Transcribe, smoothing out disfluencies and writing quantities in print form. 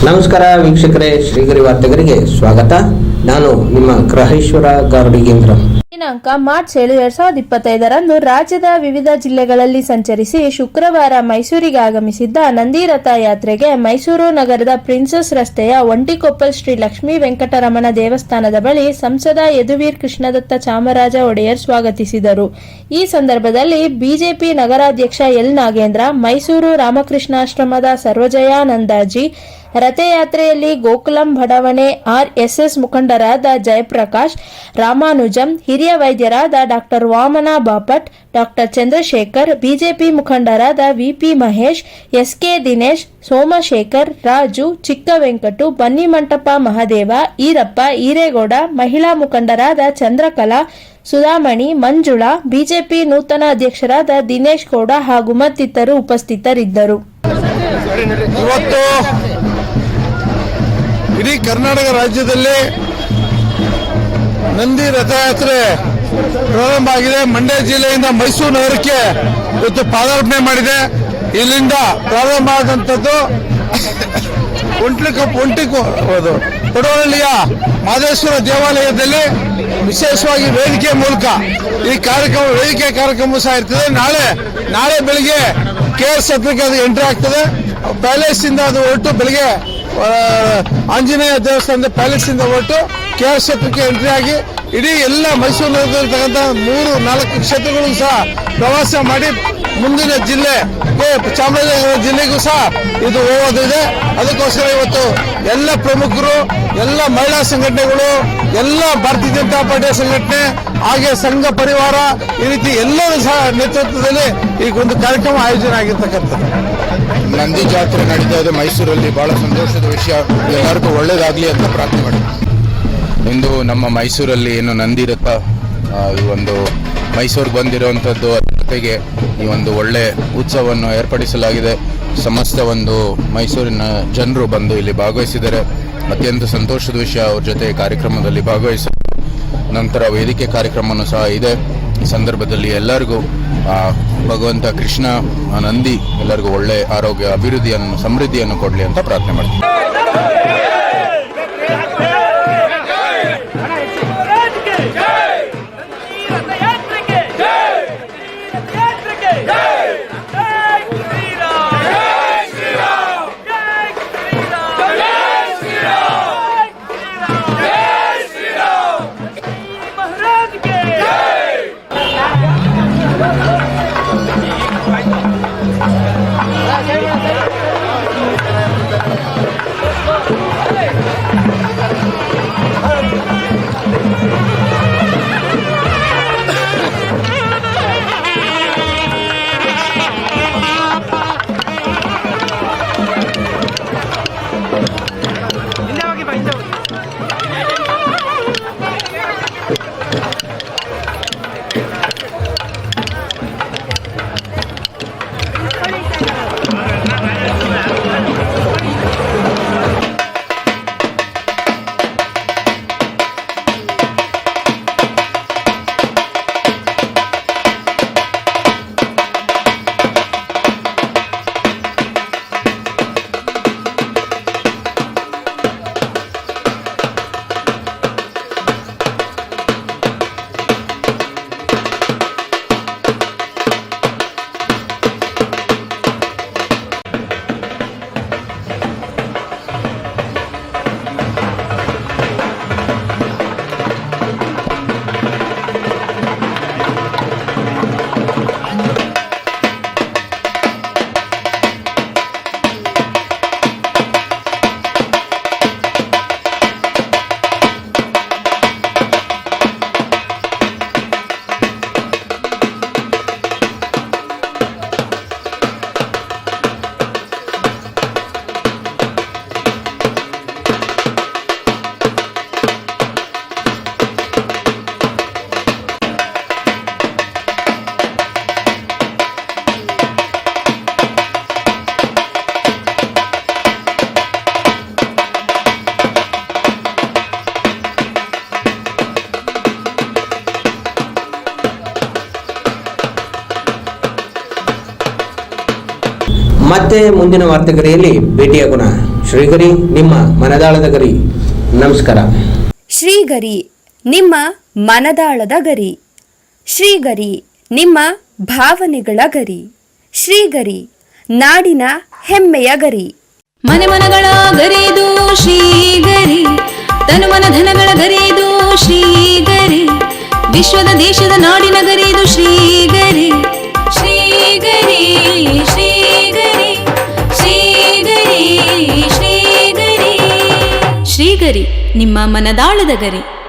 ನಮಸ್ಕಾರ ವೀಕ್ಷಕರೇ, ಶ್ರೀಗರಿ ವಾರ್ತೆಗರಿಗೆ ಸ್ವಾಗತ. ನಾನು ನಿಮ್ಮ ಗ್ರಹೇಶ್ವರ ಗಾರುಡಿಗೇಂದ್ರ. ದಿನಾಂಕ ಮಾರ್ಚ್ 7, 2025ರಂದು ರಾಜ್ಯದ ವಿವಿಧ ಜಿಲ್ಲೆಗಳಲ್ಲಿ ಸಂಚರಿಸಿ ಶುಕ್ರವಾರ ಮೈಸೂರಿಗೆ ಆಗಮಿಸಿದ್ದ ನಂದಿರಥ ಯಾತ್ರೆಗೆ ಮೈಸೂರು ನಗರದ ಪ್ರಿನ್ಸಸ್ ರಸ್ತೆಯ ಒಂಟಿಕೊಪ್ಪಲ್ ಶ್ರೀ ಲಕ್ಷ್ಮೀ ವೆಂಕಟರಮಣ ದೇವಸ್ಥಾನದ ಬಳಿ ಸಂಸದ ಯದುವೀರ್ ಕೃಷ್ಣದತ್ತ ಚಾಮರಾಜ ಒಡೆಯರ್ ಸ್ವಾಗತಿಸಿದರು. ಈ ಸಂದರ್ಭದಲ್ಲಿ ಬಿಜೆಪಿ ನಗರಾಧ್ಯಕ್ಷ ಎಲ್ ನಾಗೇಂದ್ರ, ಮೈಸೂರು ರಾಮಕೃಷ್ಣಾಶ್ರಮದ ಸರ್ವಜಯಾನಂದಜಿ, ರಥಯಾತ್ರೆಯಲ್ಲಿ ಗೋಕುಲಂ ಬಡಾವಣೆ ಆರ್ಎಸ್ಎಸ್ ಮುಖಂಡರಾದ ಜಯಪ್ರಕಾಶ್, ರಾಮಾನುಜಂ, ಹಿರಿಯ ವೈದ್ಯರಾದ doctor Vamana Bapat, doctor Chandrashekhar, BJP ಮುಖಂಡರಾದ ವಿಪಿ ಮಹೇಶ್, ಎಸ್ಕೆ ದಿನೇಶ್, ಸೋಮಶೇಖರ್, ರಾಜು, ಚಿಕ್ಕ ವೆಂಕಟು, ಬನ್ನಿಮಂಟಪ ಮಹದೇವ, ಈರಪ್ಪ, ಈರೇಗೌಡ, ಮಹಿಳಾ ಮುಖಂಡರಾದ ಚಂದ್ರಕಲಾ, ಸುಧಾಮಣಿ, ಮಂಜುಳಾ, ಬಿಜೆಪಿ ನೂತನ ಅಧ್ಯಕ್ಷರಾದ ದಿನೇಶ್ ಗೌಡ ಹಾಗೂ ಮತ್ತಿತರರು ಉಪಸ್ಥಿತರಿದ್ದರು. ಇವತ್ತು ಇಡೀ ಕರ್ನಾಟಕ ರಾಜ್ಯದಲ್ಲಿ ನಂದಿ ರಥಯಾತ್ರೆ ಪ್ರಾರಂಭ ಆಗಿದೆ. ಮಂಡ್ಯ ಜಿಲ್ಲೆಯಿಂದ ಮೈಸೂರು ನಗರಕ್ಕೆ ಇವತ್ತು ಪಾದಾರ್ಪಣೆ ಮಾಡಿದೆ. ಇಲ್ಲಿಂದ ಪ್ರಾರಂಭ ಆದಂಥದ್ದು ಪಡವಳ್ಳಿಯ ಮಾದೇಶ್ವರ ದೇವಾಲಯದಲ್ಲಿ ವಿಶೇಷವಾಗಿ ವೇದಿಕೆ ಮೂಲಕ ಈ ಕಾರ್ಯಕ್ರಮ ವೇದಿಕೆ ಕಾರ್ಯಕ್ರಮ ಸಹ ಇರ್ತದೆ. ನಾಳೆ ಬೆಳಿಗ್ಗೆ KS ಹತ್ರಕ್ಕೆ ಅದು ಎಂಟ್ರಿ ಆಗ್ತದೆ. ಪ್ಯಾಲೇಸ್ ಇಂದ ಅದು ಹೊರಟು ಬೆಳಿಗ್ಗೆ ಆಂಜನೇಯ ದೇವಸ್ಥಾನದ ಪ್ಯಾಲೇಸ್ ಇಂದ ಹೊರಟು KS ಹತ್ರಕ್ಕೆ ಎಂಟ್ರಿ ಆಗಿ ಇಡೀ ಎಲ್ಲ ಮೈಸೂರು ನಗರದಲ್ಲಿರ್ತಕ್ಕಂಥ 3-4 ಕ್ಷೇತ್ರಗಳು ಸಹ ಪ್ರವಾಸ ಮಾಡಿ ಮುಂದಿನ ಜಿಲ್ಲೆಗೆ ಚಾಮರಾಜನಗರ ಜಿಲ್ಲೆಗೂ ಸಹ ಇದು ಹೋಗೋದಿದೆ. ಅದಕ್ಕೋಸ್ಕರ ಇವತ್ತು ಎಲ್ಲ ಪ್ರಮುಖರು, ಎಲ್ಲ ಮಹಿಳಾ ಸಂಘಟನೆಗಳು, ಎಲ್ಲ ಭಾರತೀಯ ಜನತಾ ಪಾರ್ಟಿಯ ಸಂಘಟನೆ, ಹಾಗೆ ಸಂಘ ಪರಿವಾರ, ಈ ರೀತಿ ಎಲ್ಲರೂ ಸಹ ನೇತೃತ್ವದಲ್ಲಿ ಈಗ ಒಂದು ಕಾರ್ಯಕ್ರಮ ಆಯೋಜನೆ ಆಗಿರ್ತಕ್ಕಂಥದ್ದು. ನಂದಿ ಜಾತ್ರೆ ನಡೀತಾ ಇದೆ ಮೈಸೂರಲ್ಲಿ. ಬಹಳ ಸಂತೋಷದ ವಿಷಯ. ಎಲ್ಲರಿಗೂ ಒಳ್ಳೇದಾಗ್ಲಿ ಅಂತ ಪ್ರಾರ್ಥನೆ ಮಾಡಿ. ಇಂದು ನಮ್ಮ ಮೈಸೂರಲ್ಲಿ ಏನು ನಂದಿ ರಥ ಈ ಒಂದು ಮೈಸೂರಿಗೆ ಬಂದಿರುವಂಥದ್ದು, ಜೊತೆಗೆ ಈ ಒಂದು ಒಳ್ಳೆ ಉತ್ಸವವನ್ನು ಏರ್ಪಡಿಸಲಾಗಿದೆ. ಸಮಸ್ತ ಒಂದು ಮೈಸೂರಿನ ಜನರು ಬಂದು ಇಲ್ಲಿ ಭಾಗವಹಿಸಿದ್ದಾರೆ. ಅತ್ಯಂತ ಸಂತೋಷದ ವಿಷಯ. ಅವ್ರ ಜೊತೆ ಕಾರ್ಯಕ್ರಮದಲ್ಲಿ ಭಾಗವಹಿಸ ನಂತರ ವೇದಿಕೆ ಕಾರ್ಯಕ್ರಮವೂ ಸಹ ಇದೆ. ಈ ಸಂದರ್ಭದಲ್ಲಿ ಎಲ್ಲರಿಗೂ ಭಗವಂತ ಕೃಷ್ಣ ನಂದಿ ಎಲ್ಲರಿಗೂ ಒಳ್ಳೆ ಆರೋಗ್ಯ, ಅಭಿವೃದ್ಧಿಯನ್ನು, ಸಮೃದ್ಧಿಯನ್ನು ಕೊಡಲಿ ಅಂತ ಪ್ರಾರ್ಥನೆ ಮಾಡ್ತೀನಿ. ಮತ್ತೆ ಮುಂದಿನ ವಾರ್ತೆಗರಿಯಲ್ಲಿ ಭೇಟಿಯಾಗೋಣ. ಶ್ರೀಗರಿ ನಿಮ್ಮ ಮನದಾಳದ ಗರಿ. ನಮಸ್ಕಾರ. ಶ್ರೀಗರಿ ನಿಮ್ಮ ಮನದಾಳದ ಗರಿ. ಶ್ರೀಗರಿ ನಿಮ್ಮ ಭಾವನೆಗಳ ಗರಿ. ಶ್ರೀಗರಿ ನಾಡಿನ ಹೆಮ್ಮೆಯ ಗರಿ. ಮನೆ ಮನಗಳ ಗರಿದು ಶ್ರೀಗರಿ, ತನು ಮನ ಧನಗಳ ಗರಿದು ಶ್ರೀಗರಿ, ವಿಶ್ವದ ದೇಶದ ನಾಡಿನ ಗರಿದು ಶ್ರೀಗರಿ. ಶ್ರೀಗರಿ ಶ್ರೀಗರಿ ಶ್ರೀಗರಿ ಶ್ರೀಗರಿ ಶ್ರೀಗರಿ ನಿಮ್ಮ ಮನದಾಳದ ಗರಿ.